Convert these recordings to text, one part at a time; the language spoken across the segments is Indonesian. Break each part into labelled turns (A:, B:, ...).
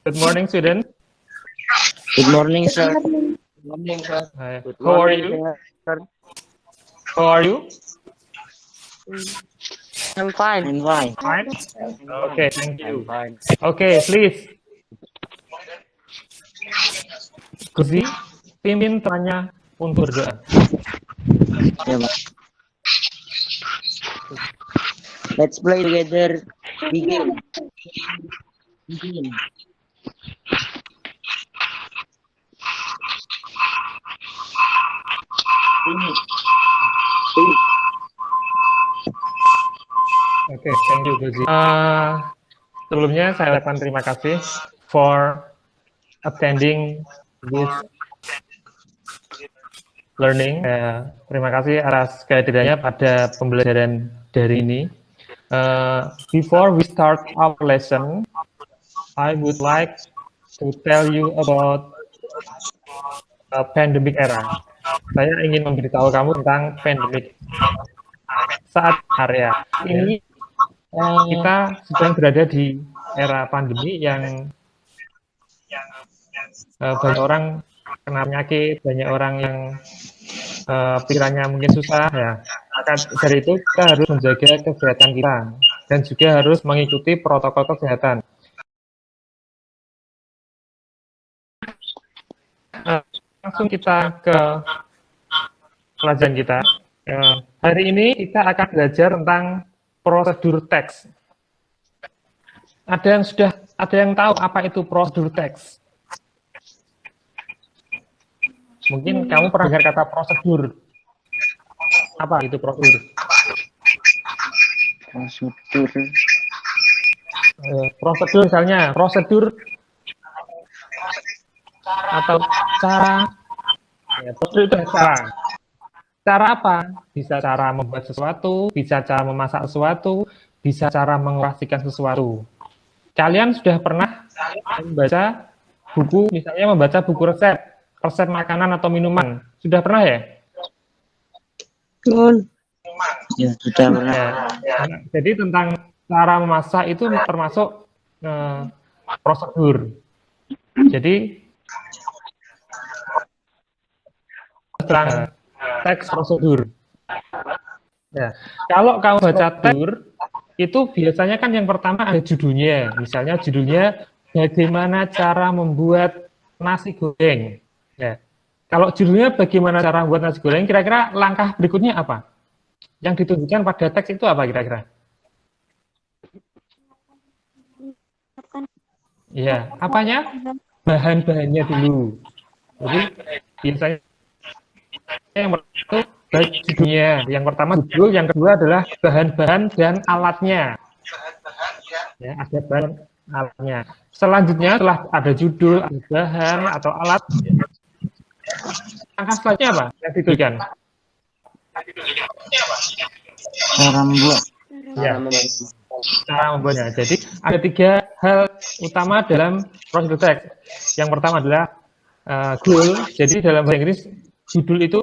A: Good morning, student.
B: Good morning, sir. Good morning, sir.
A: Hi.
B: Good
A: How are
B: morning,
A: you?
B: sir.
A: How are you?
B: I'm fine. I'm fine.
A: Fine. Okay, thank
B: I'm
A: you.
B: fine.
A: Okay, please. Guzi, pimpin temannya untuk berdoa.
B: Yeah, Pak. Let's play together. Begin. Begin. Finish.
A: Oke, thank you, Guzi. Sebelumnya saya ucapkan terima kasih for attending this learning. Terima kasih atas kehadirannya pada pembelajaran dari ini. Before we start our lesson, I would like to tell you about pandemic era. Saya ingin memberitahu kamu tentang pandemic saat area ini. Kita sedang berada di era pandemi yang banyak orang kena penyakit, banyak orang yang pikirannya mungkin susah ya. Maka dari itu kita harus menjaga kesehatan kita dan juga harus mengikuti protokol kesehatan. Langsung kita ke pelajaran kita. Hari ini kita akan belajar tentang prosedur teks. Ada yang tahu apa itu prosedur teks? Mungkin kamu pernah dengar kata prosedur. Apa itu prosedur?
B: Prosedur.
A: Prosedur misalnya, prosedur atau cara. Ya, prosedur itu cara. Cara apa? Bisa cara membuat sesuatu, bisa cara memasak sesuatu, bisa cara mengoperasikan sesuatu. Kalian sudah pernah membaca buku, misalnya membaca buku resep makanan atau minuman. Sudah pernah ya?
B: Ya, sudah pernah.
A: Ya. Jadi tentang cara memasak itu termasuk prosedur. Jadi tentang teks prosedur. Ya. Kalau kamu baca teks itu biasanya kan yang pertama ada judulnya. Misalnya judulnya bagaimana cara membuat nasi goreng. Ya. Kalau judulnya bagaimana cara membuat nasi goreng, kira-kira langkah berikutnya apa? Yang ditunjukkan pada teks itu apa kira-kira? Ya, apanya? Bahan-bahannya dulu. Jadi biasanya yang pertama itu judulnya. Yang pertama judul, yang kedua adalah bahan-bahan dan alatnya. Ya, ada bahan alatnya. Selanjutnya setelah ada judul, ada bahan atau alat, langkah selanjutnya apa yang dituliskan?
B: Cara membuat.
A: Ya, cara membuatnya. Jadi ada 3 hal utama dalam prosedur teks. Yang pertama adalah goal. Jadi dalam bahasa Inggris judul itu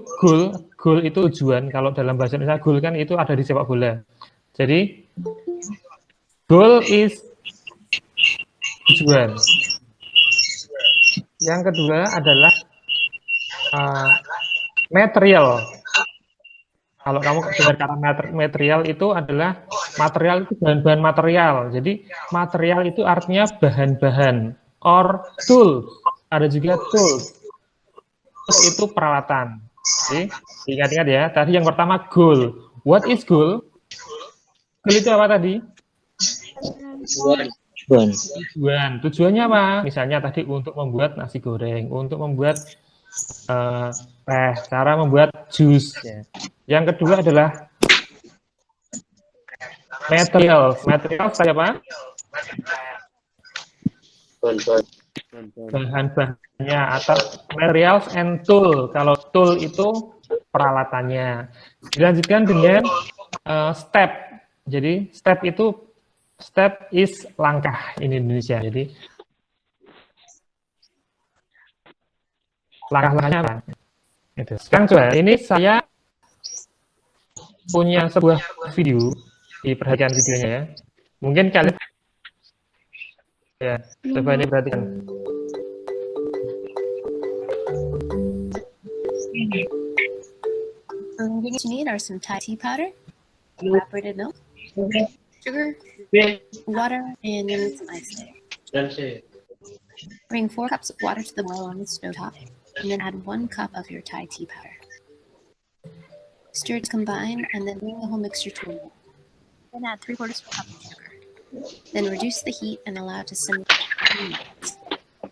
A: goal itu tujuan. Kalau dalam bahasa Indonesia goal kan itu ada di sepak bola. Jadi goal is tujuan. Yang kedua adalah material. Kalau kamu dengar kata material itu adalah material itu bahan-bahan material. Jadi material itu artinya bahan-bahan or tool. Ada juga tools. Itu peralatan. Jadi ingat-ingat ya. Tadi yang pertama goal. What is goal? Goal itu apa tadi? Tujuan. Tujuannya apa? Misalnya tadi untuk membuat nasi goreng, untuk membuat teh, cara membuat jus. Ya. Yang kedua adalah material. Material saya apa? Bahan-bahannya atau materials and tool. Kalau tool itu peralatannya. Dilanjutkan dengan step. Jadi step is langkah in Indonesia. Jadi langkah-langkahnya apa? Itu. Sekarang coba, ini saya punya sebuah video, diperhatikan videonya ya. Mungkin kalian ya, coba ini perhatikan.
C: Ingredients you need are some Thai tea powder, evaporated milk, sugar, water, and you'll need some ice there. Bring 4 cups of water to the boil on the stove top, and then add 1 cup of your Thai tea powder. Stir it to combine, and then bring the whole mixture to a boil. Then add 3/4 cup of sugar. Then reduce the heat and allow it to simmer for 3 minutes.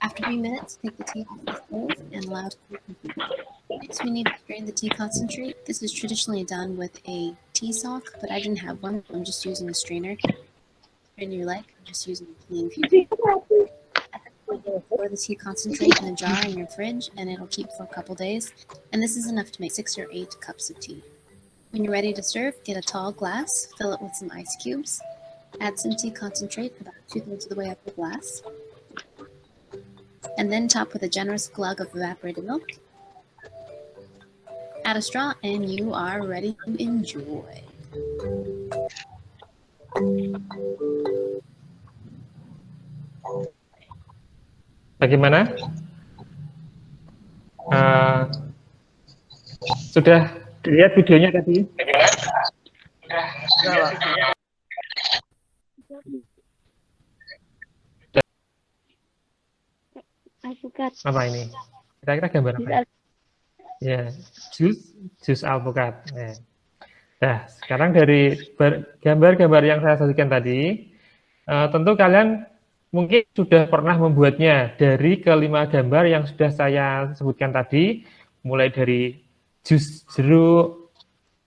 C: After 3 minutes, take the tea off the stove and allow it to cool completely. Next, we need to strain the tea concentrate. This is traditionally done with a tea sock, but I didn't have one. I'm just using a strainer. Strain your like, I'm just using a clean few. Pour the tea concentrate in a jar in your fridge, and it'll keep for a couple days. And this is enough to make 6 or 8 cups of tea. When you're ready to serve, get a tall glass, fill it with some ice cubes, add some tea concentrate about 2/3 of the way up the glass, and then top with a generous glug of evaporated milk. Add a straw, and you are ready to enjoy.
A: Bagaimana? Sudah dilihat videonya tadi?
D: Alpukat.
A: Apa ini? Kira-kira gambar apa? Ya, jus alpukat. Nah, sekarang dari gambar-gambar yang saya sajikan tadi, tentu kalian mungkin sudah pernah membuatnya dari kelima gambar yang sudah saya sebutkan tadi, mulai dari jus jeruk,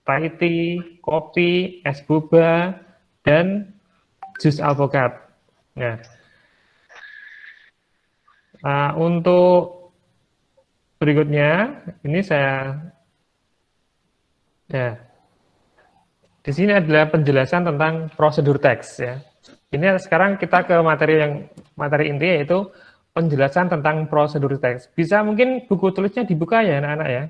A: Thai tea, kopi, es boba, dan jus alpukat. Nah, untuk berikutnya, ini saya, ya, di sini adalah penjelasan tentang prosedur teks, ya. Ini sekarang kita ke materi inti, yaitu penjelasan tentang prosedur teks. Bisa mungkin buku tulisnya dibuka ya anak-anak ya.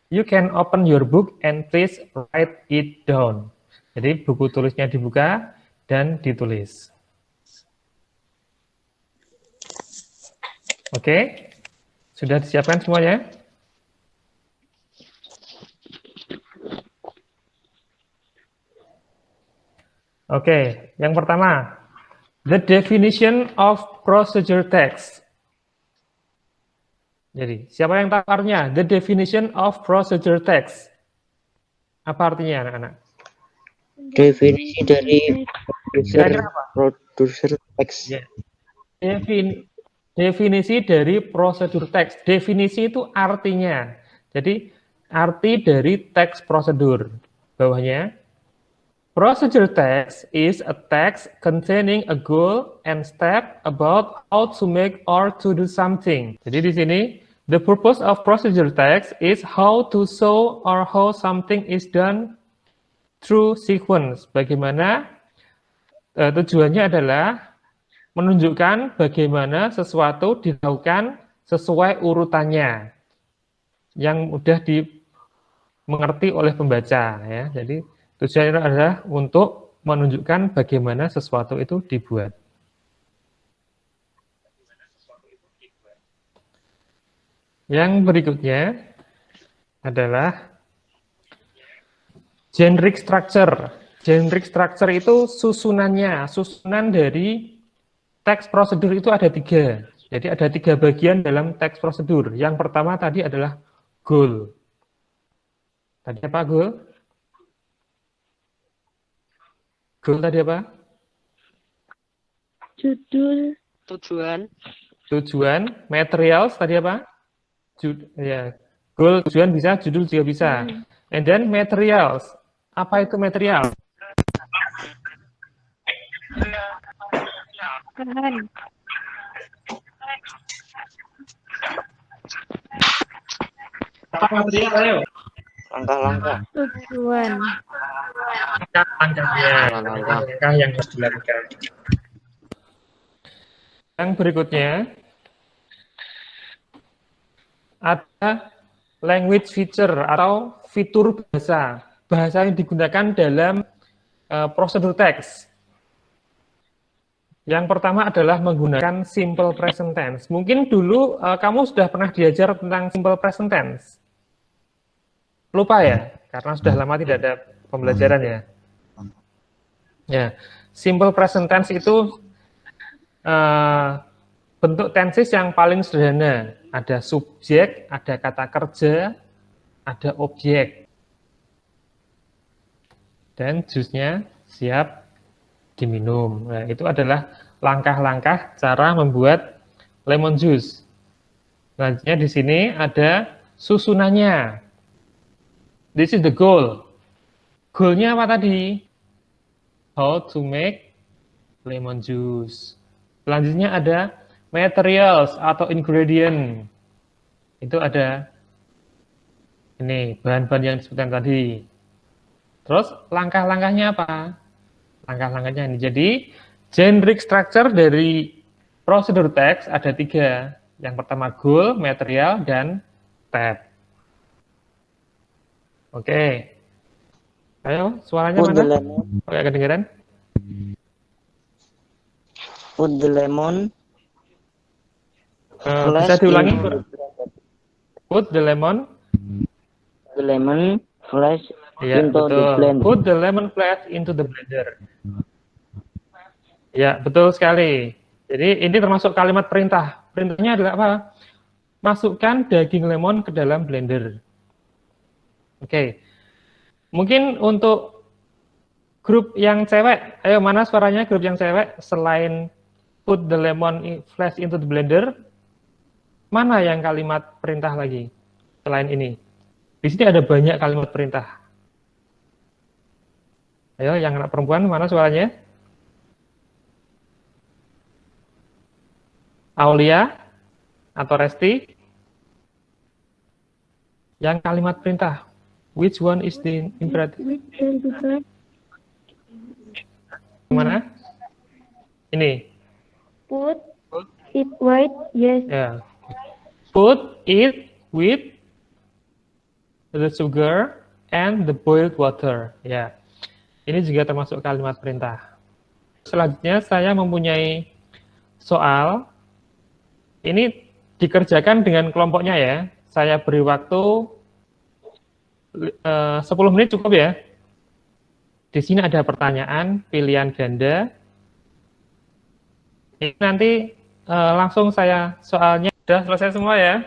A: You can open your book and please write it down. Jadi buku tulisnya dibuka dan ditulis. Oke, sudah disiapkan semuanya? Oke, yang pertama, the definition of procedure text. Jadi, siapa yang tahu artinya? The definition of procedure text. Apa artinya, anak-anak?
B: Definisi dari produser teks.
A: Ya. Definisi dari prosedur teks. Definisi itu artinya. Jadi, arti dari teks prosedur. Bawahnya, procedure text is a text containing a goal and step about how to make or to do something. Jadi di sini, the purpose of procedure text is how to show or how something is done through sequence. Bagaimana tujuannya adalah menunjukkan bagaimana sesuatu dilakukan sesuai urutannya yang mudah dimengerti oleh pembaca, ya. Jadi tujuannya adalah untuk menunjukkan bagaimana sesuatu itu dibuat. Yang berikutnya adalah generic structure. Generic structure itu susunannya, susunan dari teks prosedur itu ada 3. Jadi ada 3 bagian dalam teks prosedur. Yang pertama tadi adalah goal. Tadi apa goal? Goal tadi apa?
D: Judul.
A: Tujuan. Materials tadi apa? Ya. Goal, tujuan bisa, judul juga bisa. And then materials. Apa itu material?
D: Bahan.
A: Apa material? Ayo.
B: Langkah-langkah.
D: Tujuan.
A: Langkah yang harus dilakukan. Yang berikutnya ada language feature atau fitur bahasa. Bahasa yang digunakan dalam prosedur teks. Yang pertama adalah menggunakan simple present tense. Mungkin dulu kamu sudah pernah diajar tentang simple present tense. Lupa ya, karena sudah lama tidak ada pembelajaran ya. Ya, simple present tense itu bentuk tenses yang paling sederhana. Ada subjek, ada kata kerja, ada objek. Dan jusnya siap diminum. Nah, itu adalah langkah-langkah cara membuat lemon juice. Selanjutnya di sini ada susunannya. This is the goal. Goalnya apa tadi? How to make lemon juice. Selanjutnya ada materials atau ingredient. Itu ada ini bahan-bahan yang disebutkan tadi. Terus langkah-langkahnya apa? Langkah-langkahnya ini. Jadi generic structure dari prosedur teks ada 3. Yang pertama goal, material, dan tab. Oke. Ayo, suaranya
B: Put the
A: mana?
B: lemon.
A: Oke, kedengeran?
B: Put the lemon.
A: Bisa diulangi?
B: into
A: Put the lemon.
B: the lemon flash
A: Ya,
B: into the
A: betul.
B: blender.
A: Put the lemon flash into the blender. Ya, betul sekali. Jadi ini termasuk kalimat perintah. Perintahnya adalah apa? Masukkan daging lemon ke dalam blender. Oke. Mungkin untuk grup yang cewek, ayo mana suaranya grup yang cewek selain put the lemon flash into the blender? Mana yang kalimat perintah lagi selain ini? Di sini ada banyak kalimat perintah. Ayo, yang anak perempuan, mana suaranya? Aulia atau Resti? Yang kalimat perintah. Which one is the imperative? Mana? Ini.
D: Put it white, yes.
A: Ya. Put it with the sugar and the boiled water. Ya. Ini juga termasuk kalimat perintah. Selanjutnya saya mempunyai soal. Ini dikerjakan dengan kelompoknya ya. Saya beri waktu 10 menit cukup ya. Di sini ada pertanyaan, pilihan ganda. Ini nanti langsung saya soalnya sudah selesai semua ya.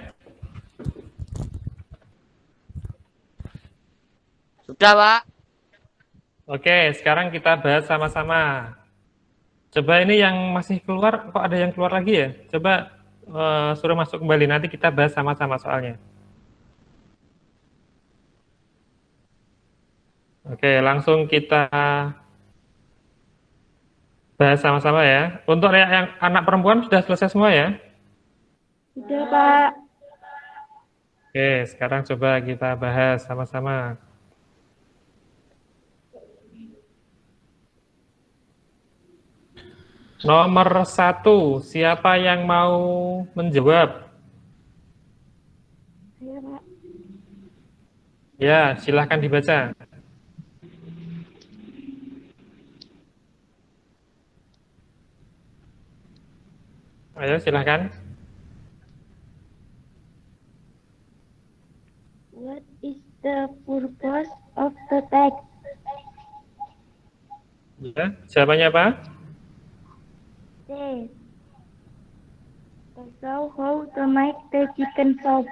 B: Sudah, Pak.
A: Oke, sekarang kita bahas sama-sama. Coba ini yang masih keluar, kok ada yang keluar lagi ya? Coba suruh masuk kembali, nanti kita bahas sama-sama soalnya. Oke, langsung kita bahas sama-sama ya. Untuk yang anak perempuan sudah selesai semua ya?
D: Sudah, Pak.
A: Oke, sekarang coba kita bahas sama-sama. Nomor 1, siapa yang mau menjawab?
D: Saya, Pak.
A: Ya, silahkan dibaca. Ayo, silahkan.
D: What is the purpose of the text?
A: Ya, jawabannya apa?
D: C. To show how to make the chicken soup.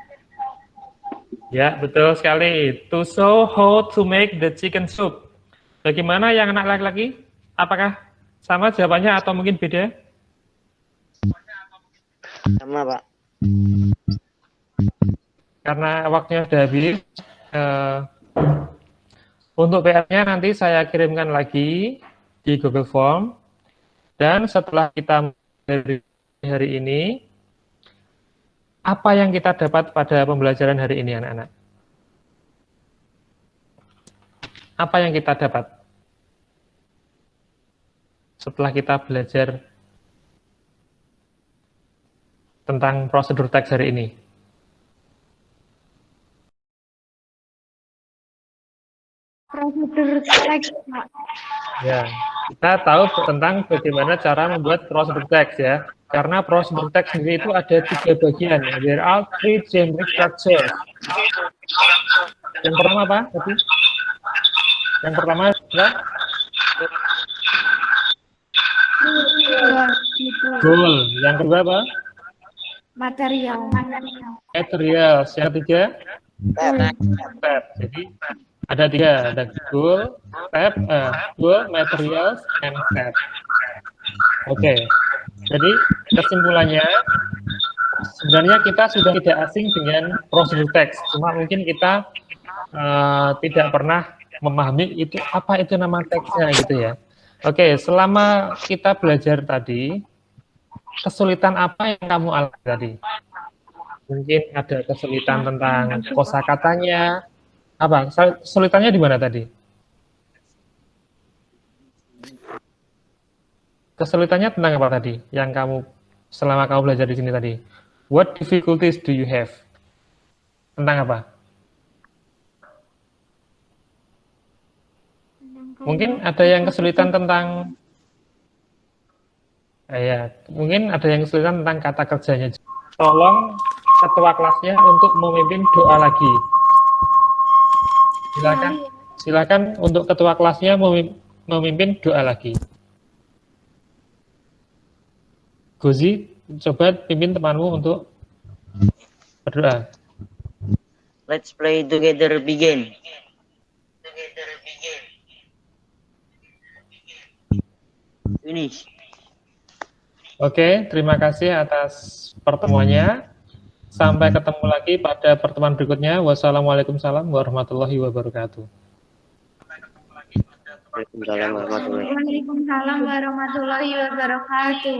A: Ya, betul sekali. To show how to make the chicken soup. Bagaimana yang anak laki-laki? Apakah sama jawabannya atau mungkin beda?
B: Sama, Pak.
A: Karena waktunya sudah habis. Untuk PR-nya nanti saya kirimkan lagi di Google Form. Dan setelah kita dari hari ini, apa yang kita dapat pada pembelajaran hari ini, anak-anak? Apa yang kita dapat setelah kita belajar tentang prosedur teks hari ini?
D: Prosedur teks, Pak.
A: Ya. kita tahu tentang bagaimana cara membuat prosedur teks ya. Karena prosedur teks sendiri itu ada 3 bagian. There are 3 generic structures. Yang pertama apa tadi? Yang pertama adalah goal. Yang kedua apa?
D: Material.
A: Materials. Yang ketiga step. Jadi ada 3, ada goal, step, goal, materials, and step. Oke. Jadi kesimpulannya sebenarnya kita sudah tidak asing dengan prosedur teks. Cuma mungkin kita tidak pernah memahami itu apa itu nama teksnya gitu ya. Oke, selama kita belajar tadi, kesulitan apa yang kamu alami tadi? Mungkin ada kesulitan tentang kosakatanya. Apa? Kesulitannya di mana tadi? Kesulitannya tentang apa tadi? Yang kamu selama kamu belajar di sini tadi? What difficulties do you have? Tentang apa? Mungkin ada yang kesulitan tentang ya, mungkin ada yang kesulitan tentang kata kerjanya. Tolong ketua kelasnya untuk memimpin doa lagi. Silakan untuk ketua kelasnya memimpin doa lagi. Gozi, coba pimpin temanmu untuk berdoa.
B: Let's play together begin. Finish.
A: Oke, terima kasih atas pertemuannya. Sampai ketemu lagi pada pertemuan berikutnya. Wassalamualaikum warahmatullahi wabarakatuh.
B: Waalaikumsalam warahmatullahi wabarakatuh.
D: Waalaikumsalam warahmatullahi wabarakatuh.